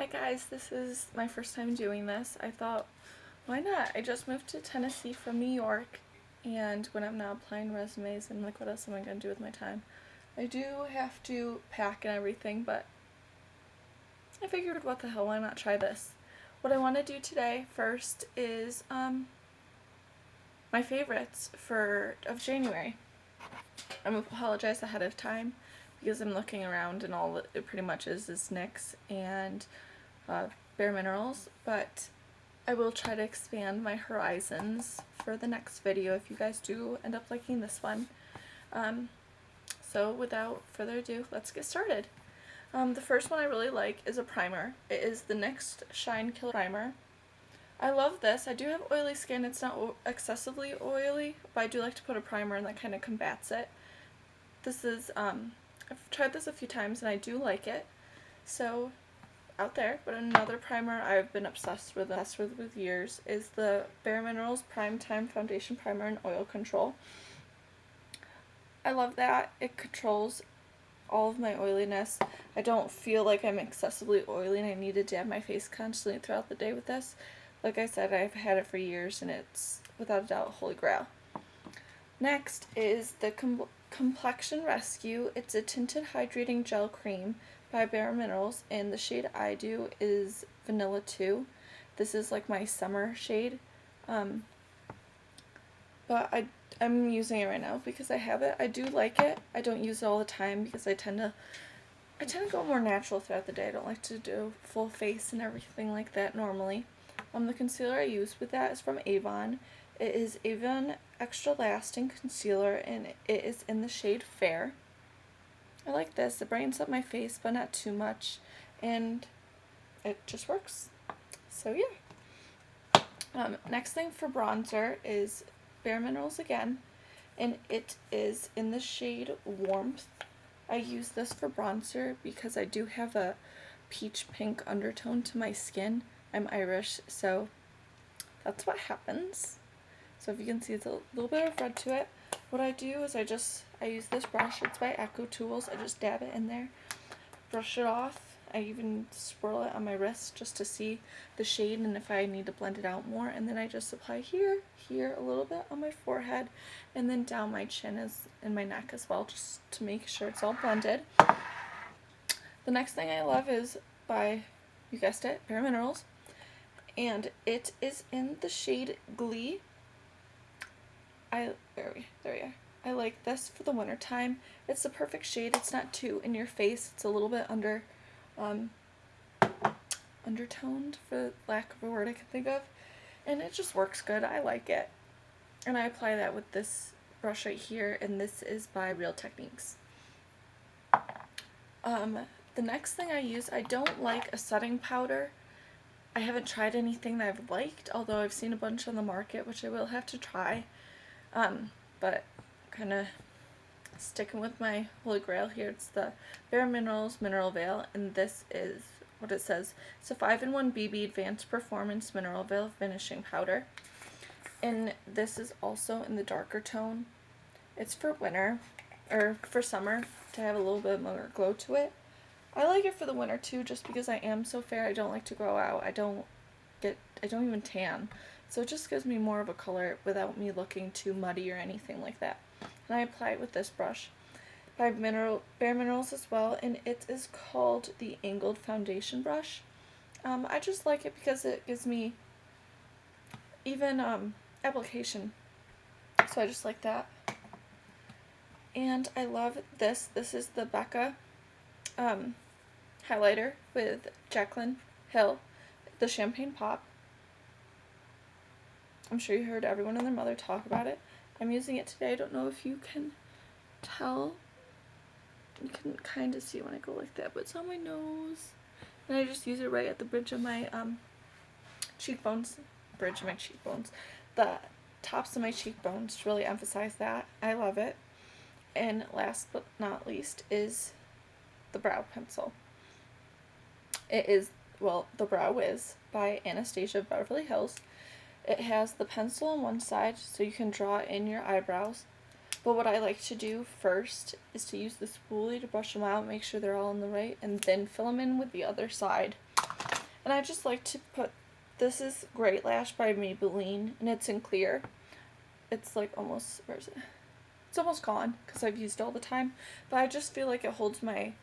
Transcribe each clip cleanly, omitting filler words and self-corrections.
Hi guys, this is my first time doing this. I thought, why not? I just moved to Tennessee from New York, and when I'm now applying resumes and like what else am I going to do with my time? I do have to pack and everything, but I figured what the hell, why not try this? What I want to do today first is my favorites of January. I'm going to apologize ahead of time because I'm looking around and all it pretty much is NYX and Bare Minerals, but I will try to expand my horizons for the next video if you guys do end up liking this one. So without further ado, let's get started. The first one I really like is a primer. It is the NYX Shine Killer Primer. I love this. I do have oily skin. It's not excessively oily, but I do like to put a primer and that kind of combats it. This is, I've tried this a few times and I do like it. So, out there. But another primer I've been obsessed with years is the Bare Minerals Prime Time Foundation Primer and Oil Control. I love that. It controls all of my oiliness. I don't feel like I'm excessively oily and I need to dab my face constantly throughout the day with this. Like I said, I've had it for years and it's without a doubt holy grail. Next is the Complexion Rescue. It's a tinted hydrating gel cream by Bare Minerals, and the shade I do is Vanilla 2. This is like my summer shade, but I'm using it right now because I have it. I do like it. I don't use it all the time because I tend to go more natural throughout the day. I don't like to do full face and everything like that normally. The concealer I use with that is from Avon. It is Avon Extra Lasting Concealer, and it is in the shade Fair. I like this. It brightens up my face, but not too much, and it just works. So yeah. Next thing for bronzer is Bare Minerals again, and it is in the shade Warmth. I use this for bronzer because I do have a peach pink undertone to my skin. I'm Irish, so that's what happens. So if you can see, it's a little bit of red to it. What I do is I use this brush. It's by Echo Tools. I just dab it in there, brush it off. I even swirl it on my wrist just to see the shade and if I need to blend it out more. And then I just apply here, a little bit on my forehead, and then down my chin and my neck as well, just to make sure it's all blended. The next thing I love is by, you guessed it, Bare Minerals, and it is in the shade Glee. There we are. I like this for the winter time. It's the perfect shade. It's not too in your face. It's a little bit undertoned, for lack of a word I can think of, and it just works good. I like it, and I apply that with this brush right here, and this is by Real Techniques. The next thing I use, I don't like a setting powder. I haven't tried anything that I've liked, although I've seen a bunch on the market, which I will have to try. But kind of sticking with my holy grail here. It's the Bare Minerals Mineral Veil, and this is what it says. It's a 5-in-1 BB Advanced Performance Mineral Veil Finishing Powder, and this is also in the darker tone. It's for winter, or for summer, to have a little bit more glow to it. I like it for the winter too, just because I am so fair. I don't like to grow out. I don't even tan. So it just gives me more of a color without me looking too muddy or anything like that. And I apply it with this brush by Bare Minerals as well, and it is called the Angled Foundation Brush. I just like it because it gives me even application. So I just like that. And I love this. This is the Becca highlighter with Jaclyn Hill, the Champagne Pop. I'm sure you heard everyone and their mother talk about it. I'm using it today. I don't know if you can tell. You can kind of see when I go like that, but it's on my nose. And I just use it right at the bridge of my cheekbones. The tops of my cheekbones to really emphasize that. I love it. And last but not least is the brow pencil. It is, well, the Brow Wiz by Anastasia Beverly Hills. It has the pencil on one side so you can draw in your eyebrows, but what I like to do first is to use the spoolie to brush them out, make sure they're all in the right, and then fill them in with the other side. And I just like to put, this is Great Lash by Maybelline, and it's in clear. It's like almost, where is it? It's almost gone because I've used it all the time, but I just feel like it holds my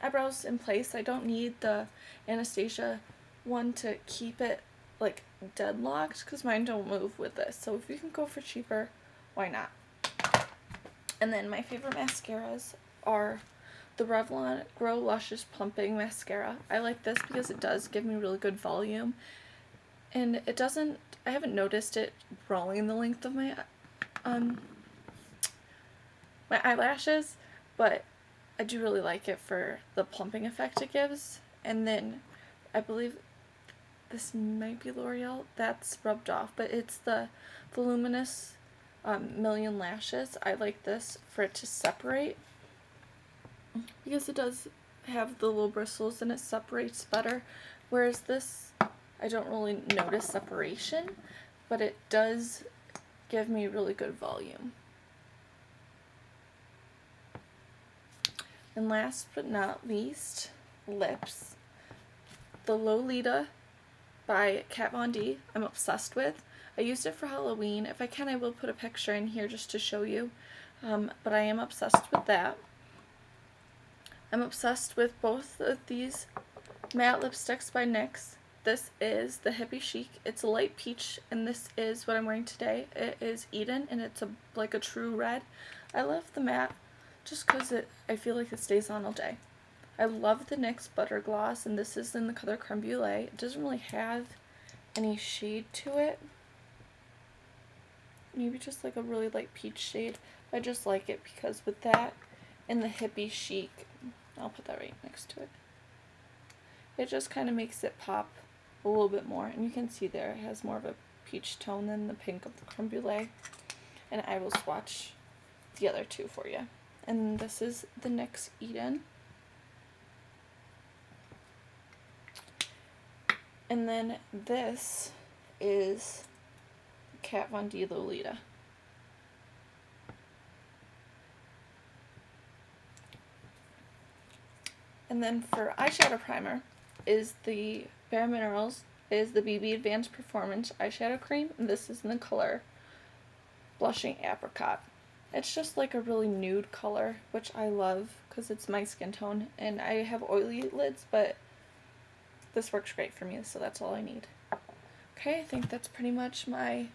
eyebrows in place. I don't need the Anastasia one to keep it like deadlocked because mine don't move with this. So if you can go for cheaper, why not? And then my favorite mascaras are the Revlon Grow Luscious Plumping Mascara. I like this because it does give me really good volume, and it doesn't, I haven't noticed it growing the length of my eyelashes, but I do really like it for the plumping effect it gives. And then I believe this might be L'Oreal, that's rubbed off, but it's the Voluminous Million Lashes. I like this for it to separate because it does have the little bristles and it separates better, whereas this I don't really notice separation, but it does give me really good volume. And last but not least, lips. The Lolita by Kat Von D, I'm obsessed with. I used it for Halloween. If I can, I will put a picture in here just to show you. But I am obsessed with that. I'm obsessed with both of these matte lipsticks by NYX. This is the Hippie Chic. It's a light peach, and this is what I'm wearing today. It is Eden, and it's like a true red. I love the matte just because I feel like it stays on all day. I love the NYX Butter Gloss, and this is in the color Creme Brulee. It doesn't really have any shade to it. Maybe just like a really light peach shade. I just like it because with that and the Hippie Chic, I'll put that right next to it. It just kind of makes it pop a little bit more. And you can see there it has more of a peach tone than the pink of the Creme Brulee. And I will swatch the other two for you. And this is the NYX Eden. And then this is Kat Von D Lolita. And then for eyeshadow primer is the Bare Minerals, is the BB Advanced Performance Eyeshadow Cream. And this is in the color Blushing Apricot. It's just like a really nude color, which I love because it's my skin tone. And I have oily lids, but this works great for me, so that's all I need. Okay, I think that's pretty much my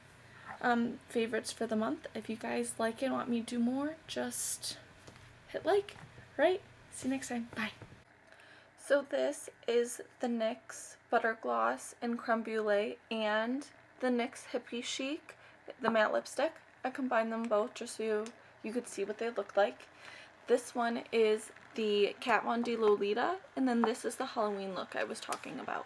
favorites for the month. If you guys like it and want me to do more, just hit like, right? See you next time. Bye. So this is the NYX Butter Gloss in Creme Brulee and the NYX Hippie Chic, the matte lipstick. I combined them both just so you could see what they look like. This one is the Kat Von D Lolita, and then this is the Halloween look I was talking about.